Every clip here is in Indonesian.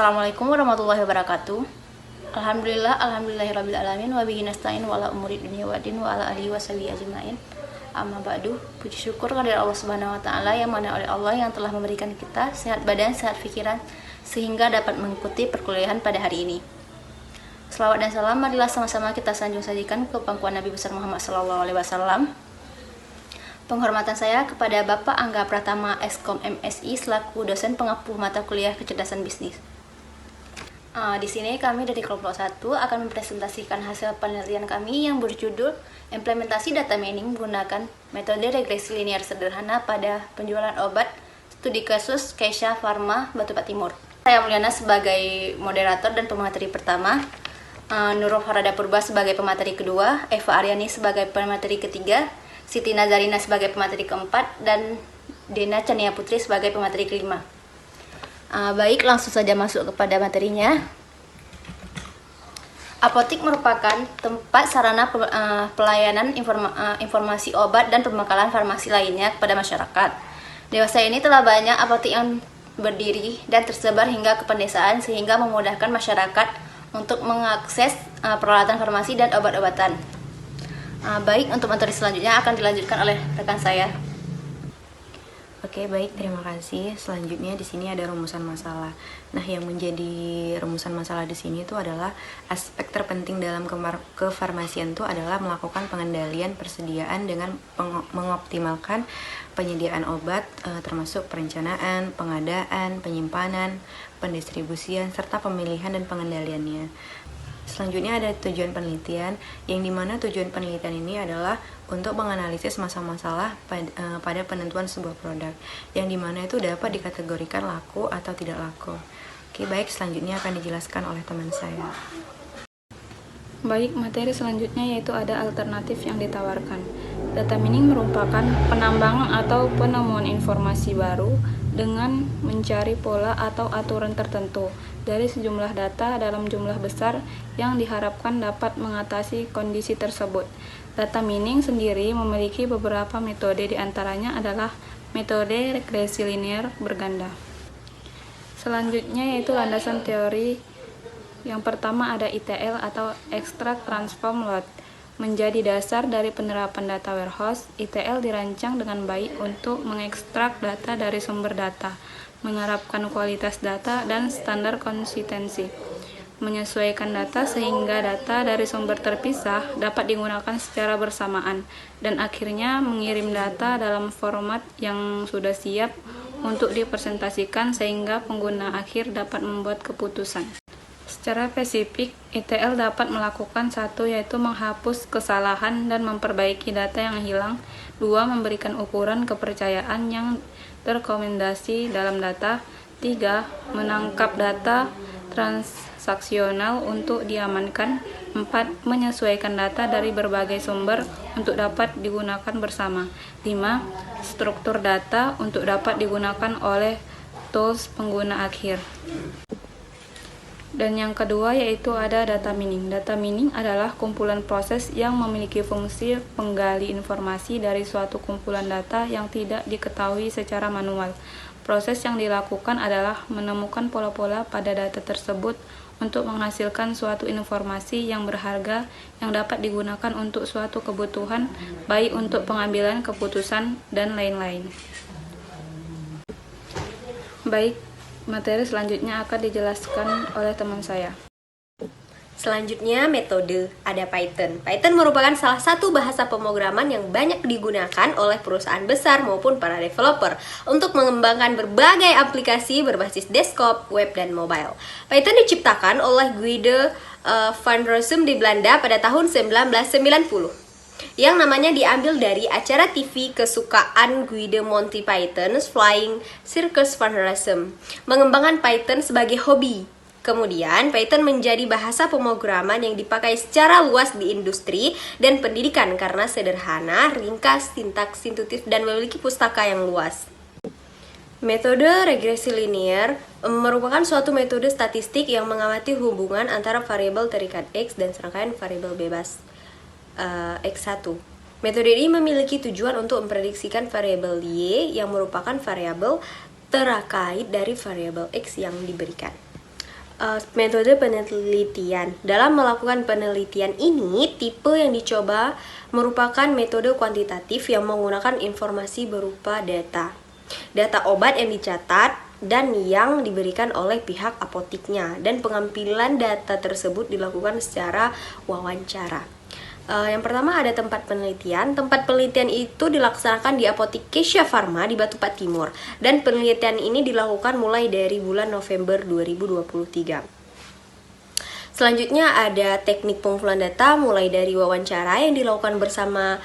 Assalamualaikum warahmatullahi wabarakatuh. Alhamdulillahirabbil alamin wa bihi nasta'in wa ala umuri dunya wa din wa ala alihi washabihi ajmain. Amma ba'du. Puji syukur kepada Allah Subhanahu wa taala yang mana oleh Allah yang telah memberikan kita sehat badan, sehat pikiran sehingga dapat mengikuti perkuliahan pada hari ini. Selawat dan salam marilah sama-sama kita sanjung sajikan ke pangkuan Nabi besar Muhammad sallallahu alaihi wasallam. Penghormatan saya kepada Bapak Angga Pratama Eskom MSI selaku dosen pengampu mata kuliah kecerdasan bisnis. Di sini kami dari kelompok 1 akan mempresentasikan hasil penelitian kami yang berjudul implementasi data mining menggunakan metode regresi linear sederhana pada penjualan obat studi kasus Keisha Pharma Batu Pak Timur. Saya Mulyana sebagai moderator dan pemateri pertama, Nurul Farada Purba sebagai pemateri kedua, Eva Aryani sebagai pemateri ketiga, Siti Nazarina sebagai pemateri keempat, dan Dena Chania Putri sebagai pemateri kelima. Baik, langsung saja masuk kepada materinya. Apotik merupakan tempat sarana pelayanan informasi obat dan pembekalan farmasi lainnya kepada masyarakat. Dewasa ini telah banyak apotik yang berdiri dan tersebar hingga ke pedesaan sehingga memudahkan masyarakat untuk mengakses peralatan farmasi dan obat-obatan. Baik, untuk materi selanjutnya akan dilanjutkan oleh rekan saya. Oke, baik, terima kasih. Selanjutnya di sini ada rumusan masalah. Nah, yang menjadi rumusan masalah di sini itu adalah aspek terpenting dalam kefarmasian itu adalah melakukan pengendalian persediaan dengan mengoptimalkan penyediaan obat, termasuk perencanaan, pengadaan, penyimpanan, pendistribusian, serta pemilihan dan pengendaliannya. Selanjutnya ada tujuan penelitian, yang dimana tujuan penelitian ini adalah untuk menganalisis masalah-masalah pada penentuan sebuah produk, yang dimana itu dapat dikategorikan laku atau tidak laku. Oke, baik, selanjutnya akan dijelaskan oleh teman saya. Baik, materi selanjutnya yaitu ada alternatif yang ditawarkan. Data mining merupakan penambangan atau penemuan informasi baru dengan mencari pola atau aturan tertentu dari sejumlah data dalam jumlah besar yang diharapkan dapat mengatasi kondisi tersebut. Data mining sendiri memiliki beberapa metode, diantaranya adalah metode regresi linear berganda. Selanjutnya yaitu landasan teori. Yang pertama ada ETL atau Extract Transform Load. Menjadi dasar dari penerapan data warehouse, ETL dirancang dengan baik untuk mengekstrak data dari sumber data, menerapkan kualitas data dan standar konsistensi, menyesuaikan data sehingga data dari sumber terpisah dapat digunakan secara bersamaan, dan akhirnya mengirim data dalam format yang sudah siap untuk dipresentasikan sehingga pengguna akhir dapat membuat keputusan. Secara spesifik, ETL dapat melakukan satu, yaitu menghapus kesalahan dan memperbaiki data yang hilang. 2. Memberikan ukuran kepercayaan yang terrekomendasi dalam data. 3. Menangkap data transaksional untuk diamankan. 4. Menyesuaikan data dari berbagai sumber untuk dapat digunakan bersama. 5. Struktur data untuk dapat digunakan oleh tools pengguna akhir. Dan yang kedua yaitu ada data mining. Data mining adalah kumpulan proses yang memiliki fungsi penggali informasi dari suatu kumpulan data yang tidak diketahui secara manual. Proses yang dilakukan adalah menemukan pola-pola pada data tersebut untuk menghasilkan suatu informasi yang berharga yang dapat digunakan untuk suatu kebutuhan, baik untuk pengambilan keputusan dan lain-lain. Baik, materi selanjutnya akan dijelaskan oleh teman saya. Selanjutnya metode, ada Python. Python merupakan salah satu bahasa pemrograman yang banyak digunakan oleh perusahaan besar maupun para developer untuk mengembangkan berbagai aplikasi berbasis desktop, web, dan mobile. Python diciptakan oleh Guido van Rossum di Belanda pada tahun 1990. Yang namanya diambil dari acara TV kesukaan Guido Monty Python's Flying Circus van Rossum, mengembangkan Python sebagai hobi. Kemudian, Python menjadi bahasa pemrograman yang dipakai secara luas di industri dan pendidikan karena sederhana, ringkas, sintaks intuitif, dan memiliki pustaka yang luas. Metode regresi linear merupakan suatu metode statistik yang mengamati hubungan antara variabel terikat X dan serangkaian variabel bebas X1. Metode ini memiliki tujuan untuk memprediksikan variabel Y yang merupakan variabel terkait dari variabel X yang diberikan. Metode penelitian. Dalam melakukan penelitian ini, tipe yang dicoba merupakan metode kuantitatif yang menggunakan informasi berupa data. Data obat yang dicatat dan yang diberikan oleh pihak apoteknya, dan pengambilan data tersebut dilakukan secara wawancara. Yang pertama ada tempat penelitian. Tempat penelitian itu dilaksanakan di Apotik Kesha Pharma di Batupat Timur, dan penelitian ini dilakukan mulai dari bulan November 2023. Selanjutnya ada teknik pengumpulan data mulai dari wawancara yang dilakukan bersama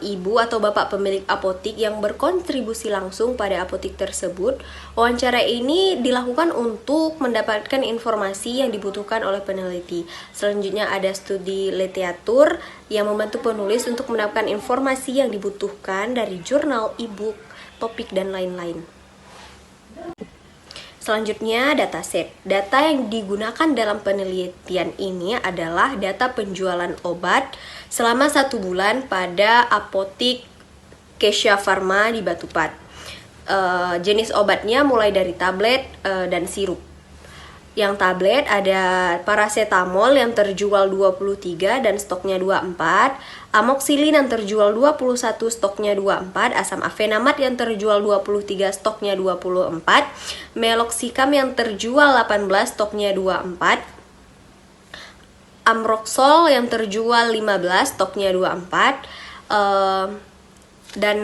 ibu atau bapak pemilik apotik yang berkontribusi langsung pada apotik tersebut. Wawancara ini dilakukan untuk mendapatkan informasi yang dibutuhkan oleh peneliti. Selanjutnya ada studi literatur yang membantu penulis untuk mendapatkan informasi yang dibutuhkan dari jurnal, e-book, topik, dan lain-lain. Selanjutnya dataset. Data yang digunakan dalam penelitian ini adalah data penjualan obat selama 1 bulan pada Apotik Kesha Pharma di Batupat. Jenis obatnya mulai dari tablet dan sirup. Yang tablet ada paracetamol yang terjual 23 dan stoknya 24, amoxicillin yang terjual 21 stoknya 24, asam afenamat yang terjual 23 stoknya 24, meloxicam yang terjual 18 stoknya 24, amroxol yang terjual 15 stoknya 24, dan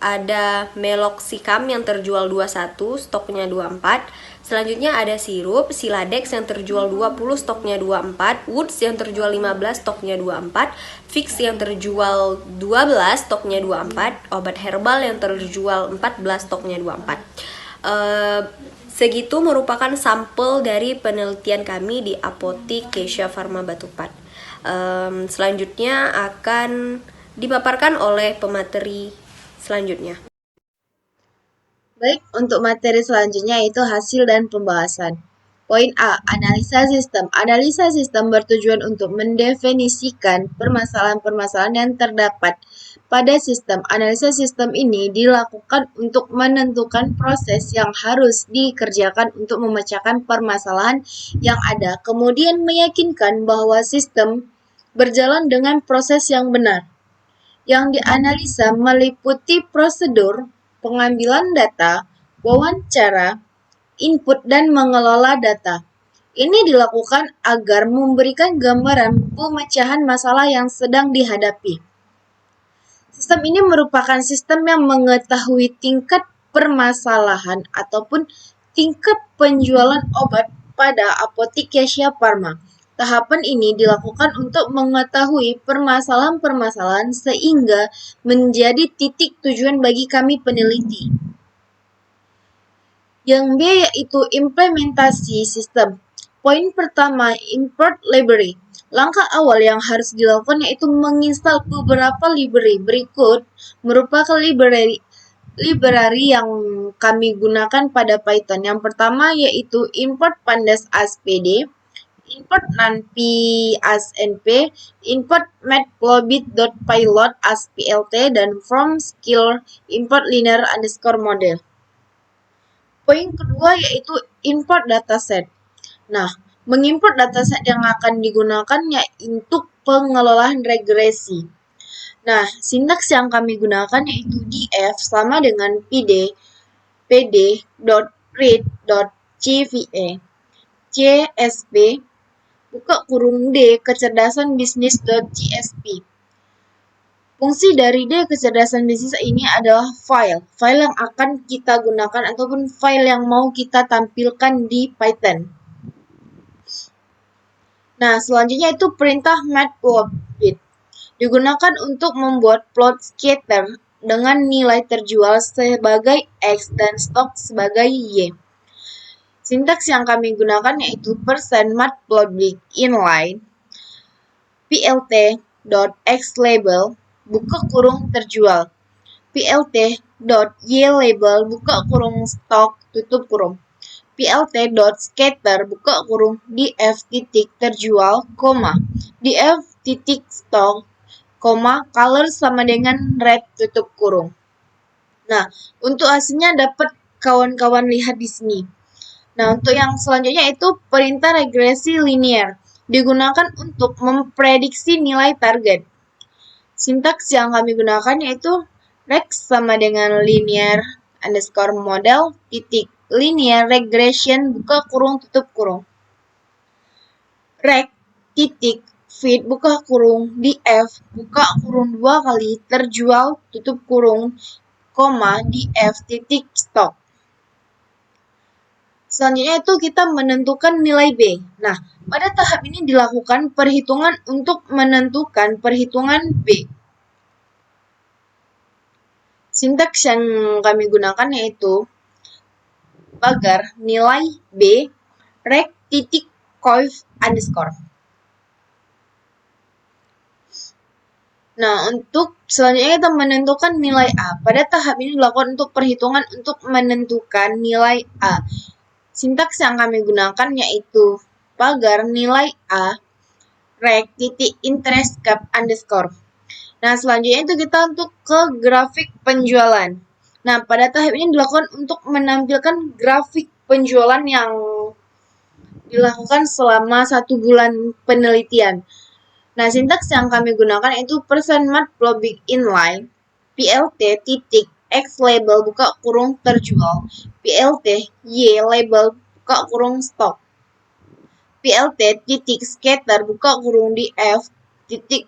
ada meloxicam yang terjual 21 stoknya 24. Selanjutnya ada sirup Siladex yang terjual 20 stoknya 24, Woods yang terjual 15 stoknya 24, Fix yang terjual 12 stoknya 24, obat herbal yang terjual 14 stoknya 24. Segitu merupakan sampel dari penelitian kami di Apotik Kesha Pharma Batupat. Selanjutnya akan dipaparkan oleh pemateri selanjutnya. Baik, untuk materi selanjutnya yaitu hasil dan pembahasan. Poin A, analisa sistem. Analisa sistem bertujuan untuk mendefinisikan permasalahan-permasalahan yang terdapat pada sistem. Analisa sistem ini dilakukan untuk menentukan proses yang harus dikerjakan untuk memecahkan permasalahan yang ada, kemudian meyakinkan bahwa sistem berjalan dengan proses yang benar. Yang dianalisa meliputi prosedur, pengambilan data, wawancara, input, dan mengelola data. Ini dilakukan agar memberikan gambaran pemecahan masalah yang sedang dihadapi. Sistem ini merupakan sistem yang mengetahui tingkat permasalahan ataupun tingkat penjualan obat pada Apotik Kesha Pharma. Tahapan ini dilakukan untuk mengetahui permasalahan-permasalahan sehingga menjadi titik tujuan bagi kami peneliti. Yang B yaitu implementasi sistem. Poin pertama, import library. Langkah awal yang harus dilakukan yaitu menginstal beberapa library. Berikut merupakan library yang kami gunakan pada Python. Yang pertama yaitu import pandas as pd, import numpy as np, import matplotlib.pylot as plt, dan from skill import linear_model. Poin kedua yaitu import dataset. Nah, mengimport dataset yang akan digunakan untuk pengelolaan regresi. Nah, sintaks yang kami gunakan yaitu df sama dengan pd.read.cva csp buka kurung D kecerdasan bisnis.csp. Fungsi dari D kecerdasan bisnis ini adalah file yang akan kita gunakan ataupun file yang mau kita tampilkan di Python. Nah, selanjutnya itu perintah matplotlib. Digunakan untuk membuat plot scatter dengan nilai terjual sebagai X dan stok sebagai Y. Sintaks yang kami gunakan yaitu %matplotlib inline plt.xlabel buka kurung terjual, plt.ylabel buka kurung stok tutup kurung, plt.scatter buka kurung df titik terjual, df titik stok, color sama dengan red tutup kurung. Nah, untuk hasilnya dapat kawan-kawan lihat di sini. Nah, untuk yang selanjutnya itu perintah regresi linear, digunakan untuk memprediksi nilai target. Sintaks yang kami gunakan yaitu reg sama dengan linear underscore model titik linear regression buka kurung tutup kurung. Reg titik feed buka kurung df buka kurung 2 kali terjual tutup kurung koma df titik stock. Selanjutnya itu kita menentukan nilai B. Nah, pada tahap ini dilakukan perhitungan untuk menentukan perhitungan B. Sintaks yang kami gunakan yaitu pagar nilai B reg titik coif underscore. Nah, untuk selanjutnya kita menentukan nilai A. Pada tahap ini dilakukan untuk perhitungan untuk menentukan nilai A. Sintaks yang kami gunakan yaitu pagar nilai A reg titik interest cap underscore. Nah, selanjutnya itu kita untuk ke grafik penjualan. Nah, pada tahap ini dilakukan untuk menampilkan grafik penjualan yang dilakukan selama 1 bulan penelitian. Nah, sintaks yang kami gunakan itu percent matplotlib inline, plt titik x label buka kurung terjual, plt y label buka kurung stok, plt titik scatter buka kurung df titik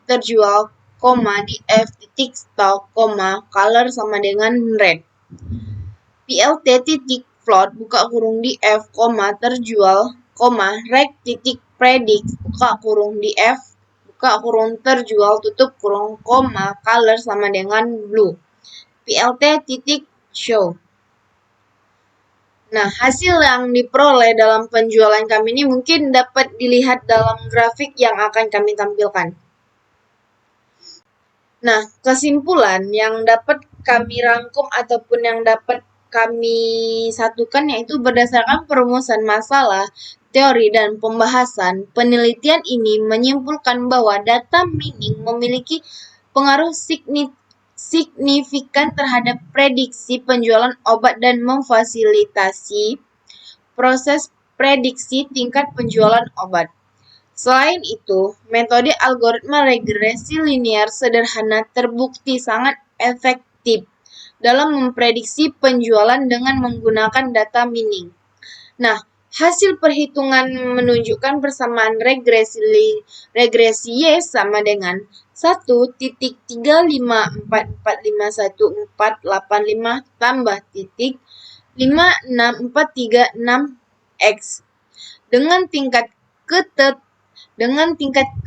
terjual, koma df titik stok, koma color sama dengan red, plt titik float buka kurung df, koma terjual, koma reg titik predict buka kurung df buka kurung terjual tutup kurung koma color sama dengan blue, plt titik show. Nah, hasil yang diperoleh dalam penjualan kami ini mungkin dapat dilihat dalam grafik yang akan kami tampilkan. Nah, kesimpulan yang dapat kami rangkum ataupun yang dapat kami satukan yaitu berdasarkan perumusan masalah, teori, dan pembahasan, penelitian ini menyimpulkan bahwa data mining memiliki pengaruh signifikan terhadap prediksi penjualan obat dan memfasilitasi proses prediksi tingkat penjualan obat. Selain itu, metode algoritma regresi linear sederhana terbukti sangat efektif dalam memprediksi penjualan dengan menggunakan data mining. Nah, hasil perhitungan menunjukkan persamaan regresi Y sama dengan 1.35445145 tambah titik 56436X dengan tingkat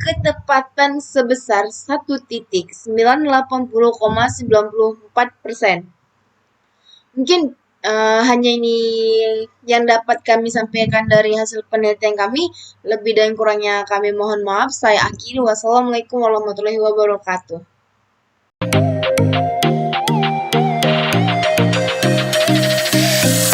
ketepatan sebesar 1.980,94%. Mungkin hanya ini yang dapat kami sampaikan dari hasil penelitian kami. Lebih dan kurangnya kami mohon maaf. Saya akhiri. Wassalamualaikum warahmatullahi wabarakatuh.